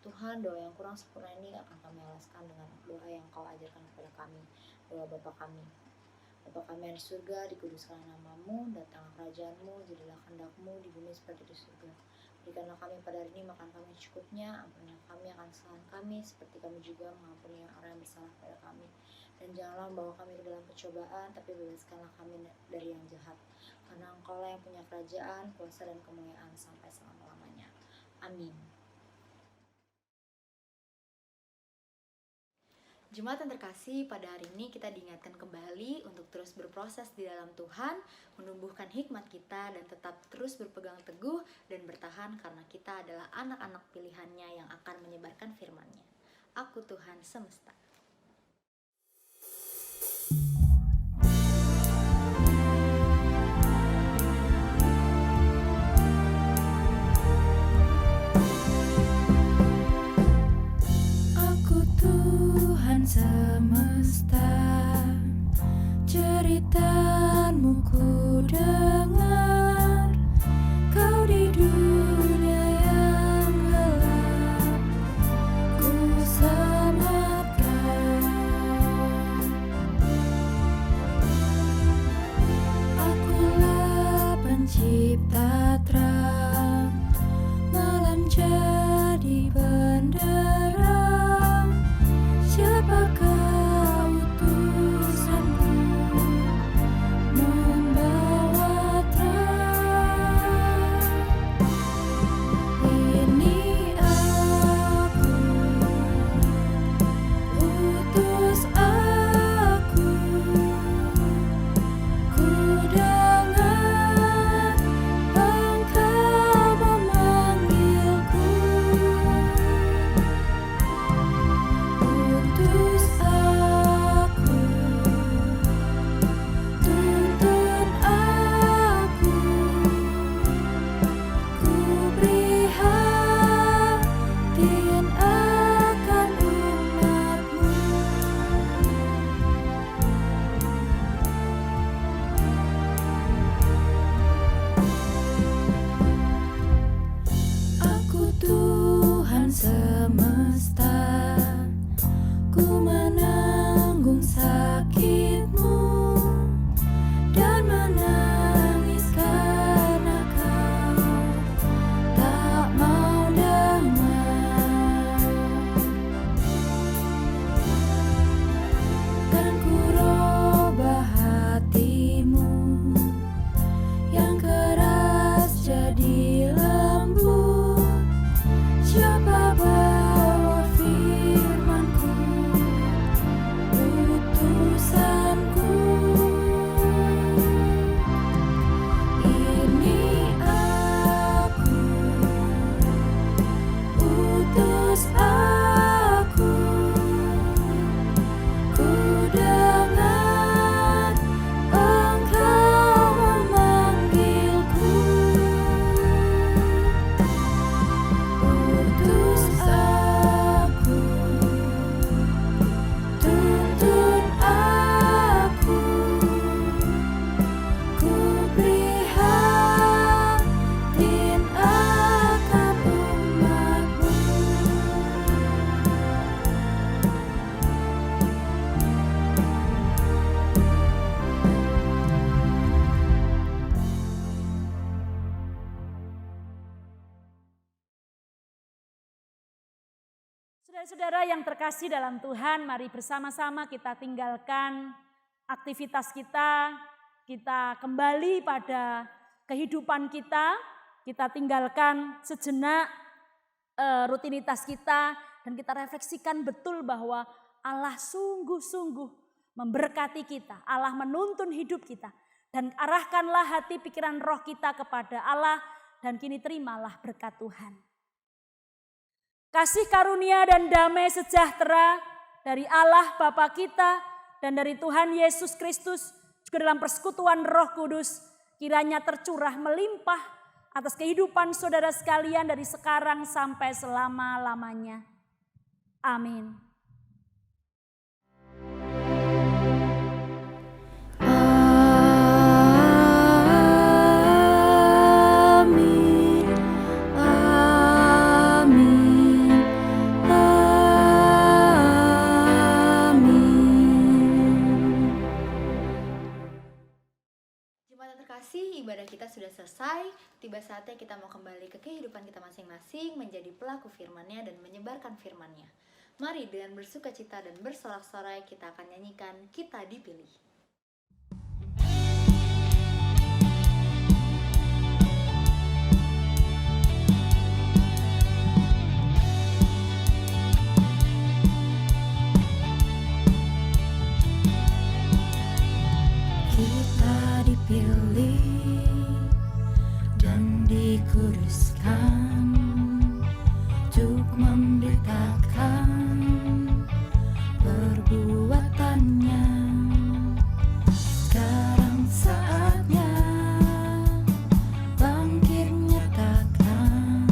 Tuhan, doa yang kurang sempurna ini akan kami alaskan dengan doa yang Kau ajarkan kepada kami, doa Bapa kami. Bapa kami yang di surga, dikuduskanlah nama-Mu, datanglah kerajaan-Mu, jadilah kehendak-Mu di bumi seperti di surga. Berikanlah kami pada hari ini makan kami cukupnya, ampunilah kami akan kesalahan kami, seperti kami juga mengampuni orang yang bersalah pada kami. Dan janganlah membawa kami ke dalam percobaan, tapi bebaskanlah kami dari yang jahat. Karena Engkau lah yang punya kerajaan, kuasa dan kemuliaan sampai selama-lamanya. Amin. Jemaat yang terkasih, pada hari ini kita diingatkan kembali untuk terus berproses di dalam Tuhan, menumbuhkan hikmat kita dan tetap terus berpegang teguh dan bertahan karena kita adalah anak-anak pilihannya yang akan menyebarkan firman-Nya. Aku Tuhan semesta. Semesta, cerita-Mu ku dengar, Kau di dunia yang gelap, ku selamatkan. Akulah pencipta terang, malam jadi benderang. Siapakah utusanku membawa terang? Ini aku, utus aku, ku dengar Engkau memanggilku. Utus aku, tuntun aku, ku prihatin akan umat-Mu. Aku Tuhan semesta, ku menanggung sakit-Mu dan menangis karena Kau tak mau damai. Kan ku robah hati-Mu yang keras jadi lembut. Siapa bawa firman-Ku, utusanku. Ini aku, utus aku, ku dengar Engkau memanggilku. Utus aku, tuntun aku, ku prihatin akan umat-Mu. Saudara-saudara yang terkasih dalam Tuhan, mari bersama-sama kita tinggalkan aktivitas kita kembali pada kehidupan kita tinggalkan sejenak rutinitas kita dan kita refleksikan betul bahwa Allah sungguh-sungguh memberkati kita, Allah menuntun hidup kita dan arahkanlah hati pikiran roh kita kepada Allah dan kini terimalah berkat Tuhan. Kasih karunia dan damai sejahtera dari Allah Bapa kita dan dari Tuhan Yesus Kristus juga dalam persekutuan Roh Kudus kiranya tercurah melimpah atas kehidupan saudara sekalian dari sekarang sampai selama-lamanya. Amin. Amin, amin, amin. Jemaat yang terkasih, ibadah kita sudah selesai. Tiba saatnya kita mau kembali ke kehidupan kita masing-masing, menjadi pelaku firman-Nya dan menyebarkan firman-Nya. Mari dengan bersukacita dan bersorak-sorai kita akan nyanyikan Kita Dipilih. Kita dipilih dan dikuduskan untuk memberitakan perbuatannya. Sekarang saatnya bangkit nyatakan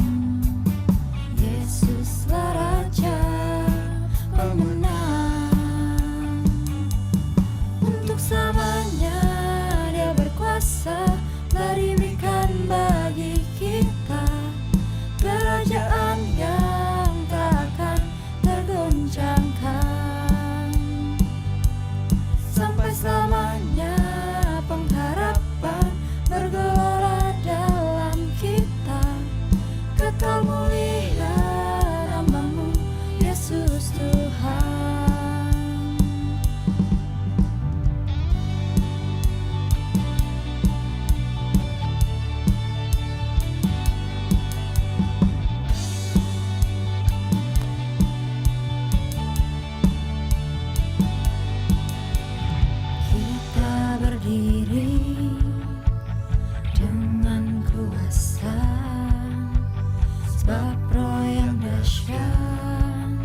Yesuslah Raja pemenang. Untuk selamanya Dia berkuasa, telah diberikan bagi kita kerajaan yang tak akan tergoncangkan. Sampai selamanya pengharapan bergelora dalam kita, kekal mulia nama-Mu Yesus Tuhan. Kita berdiri dengan kuasa, sebab Roh yang dahsyat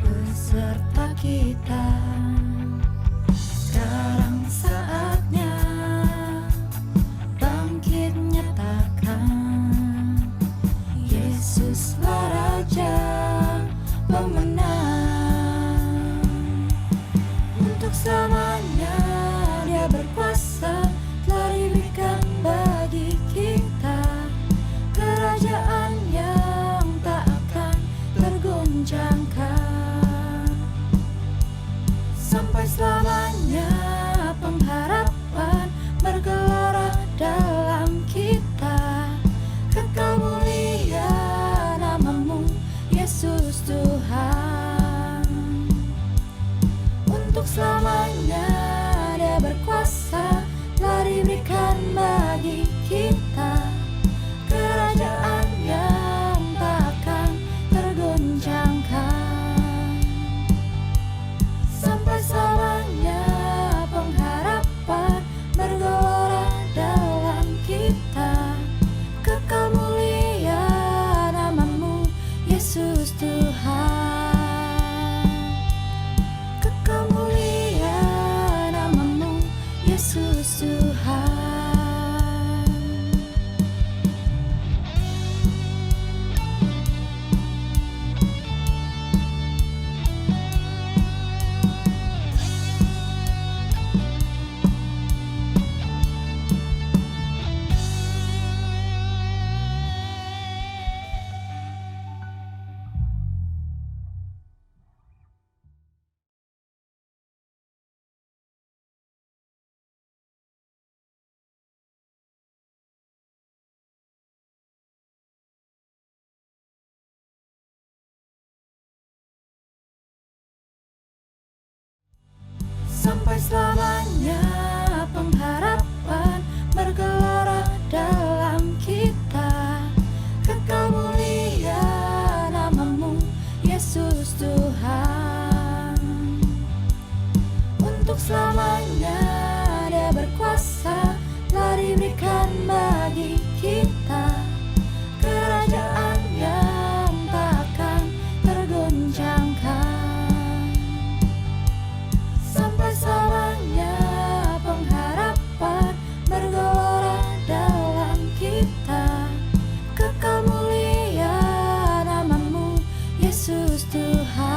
beserta kita. Sekarang saatnya bangkit nyatakan Yesuslah Raja pemenang. Untuk selamanya Dia berkuasa, telah diberikan bagi kita kerajaan yang tak akan tergoncangkan. Sampai selamanya pengharapan bergelora dalam kita, kekal mulia nama-Mu Yesus Tuhan. Untuk selamanya Dia berkuasa, telah diberikan bagi kita kerajaan yang tak akan tergoncangkan. Sampai selamanya pengharapan bergelora dalam kita, kekal mulia nama-Mu Yesus Tuhan. Kekal mulia nama-Mu Yesus Tuhan. Sampai selamanya pengharapan bergelora dalam kita, kekal mulia nama-Mu Yesus Tuhan. Untuk selamanya Dia berkuasa, telah diberikan bagi kita kerajaan yang tak akan Tuhan.